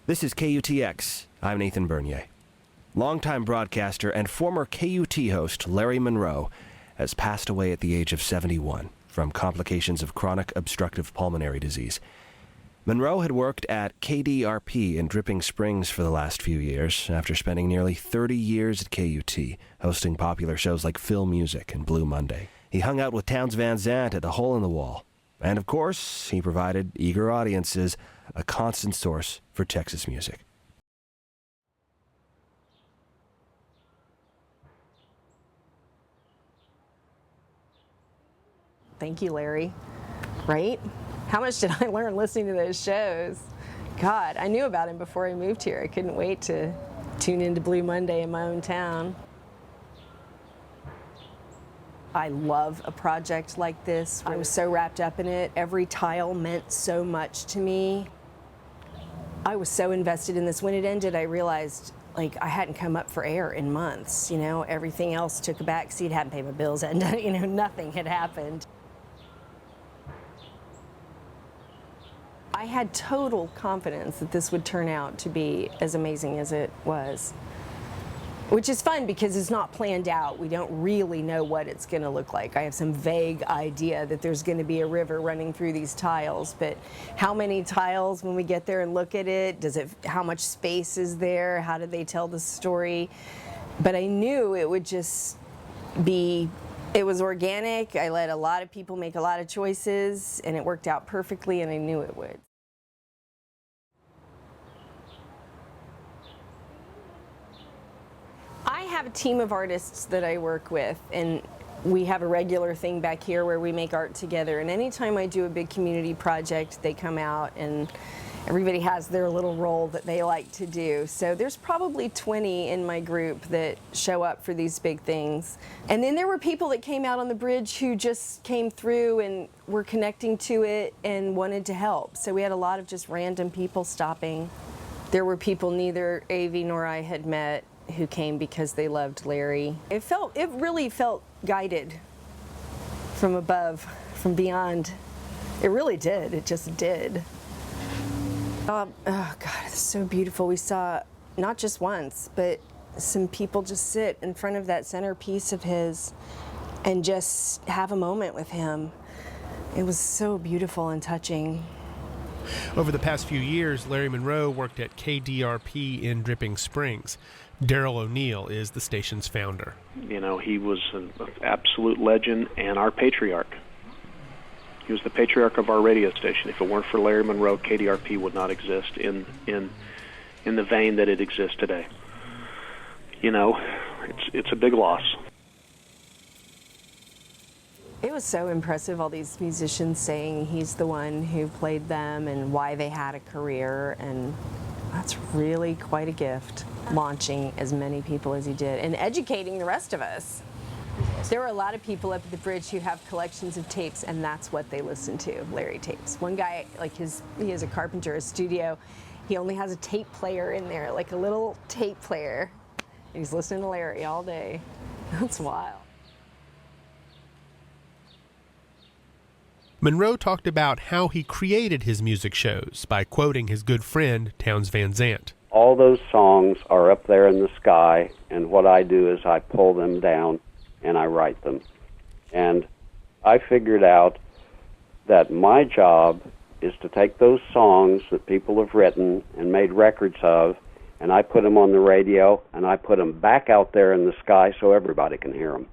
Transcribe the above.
This is KUTX. I'm Nathan Bernier. Longtime broadcaster and former KUT host Larry Monroe has passed away at the age of 71 from complications of chronic obstructive pulmonary disease. Monroe had worked at KDRP in Dripping Springs for the last few years, after spending nearly 30 years at KUT, hosting popular shows like Phil Music and Blue Monday. He hung out with Townes Van Zandt at the Hole in the Wall. And of course, he provided eager audiences a constant source for Texas music. Thank you, Larry. Right? How much did I learn listening to those shows? God, I knew about him before I moved here. I couldn't wait to tune into Blue Monday in my own town. I love a project like this. I was so wrapped up in it. Every tile meant so much to me. I was so invested in this. When it ended, I realized I hadn't come up for air in months. Everything else took a back seat. Hadn't paid my bills, and nothing had happened. I had total confidence that this would turn out to be as amazing as it was. Which is fun because it's not planned out. We don't really know what it's going to look like. I have some vague idea that there's going to be a river running through these tiles, but how many tiles when we get there and look at it? How much space is there? How do they tell the story? But I knew it would just be, it was organic. I let a lot of people make a lot of choices, and it worked out perfectly, and I knew it would. I have a team of artists that I work with, and we have a regular thing back here where we make art together. And anytime I do a big community project, they come out and everybody has their little role that they like to do. So there's probably 20 in my group that show up for these big things. And then there were people that came out on the bridge who just came through and were connecting to it and wanted to help. So we had a lot of just random people stopping. There were people neither Avi nor I had met who came because they loved Larry. It really felt guided from above, from beyond. It really did. It just did. Oh God, it's so beautiful. We saw not just once, but some people just sit in front of that centerpiece of his and just have a moment with him. It was so beautiful and touching. Over the past few years, Larry Monroe worked at KDRP in Dripping Springs. Daryl O'Neill is the station's founder. He was an absolute legend and our patriarch. He was the patriarch of our radio station. If it weren't for Larry Monroe, KDRP would not exist in the vein that it exists today. It's a big loss. It was so impressive, all these musicians saying he's the one who played them and why they had a career, and that's really quite a gift, launching as many people as he did and educating the rest of us. There were a lot of people up at the bridge who have collections of tapes, and that's what they listen to, Larry tapes. One guy, he has a carpenter, a studio, he only has a tape player in there, like a little tape player. And he's listening to Larry all day. That's wild. Monroe talked about how he created his music shows by quoting his good friend, Townes Van Zandt. All those songs are up there in the sky, and what I do is I pull them down and I write them. And I figured out that my job is to take those songs that people have written and made records of, and I put them on the radio, and I put them back out there in the sky so everybody can hear them.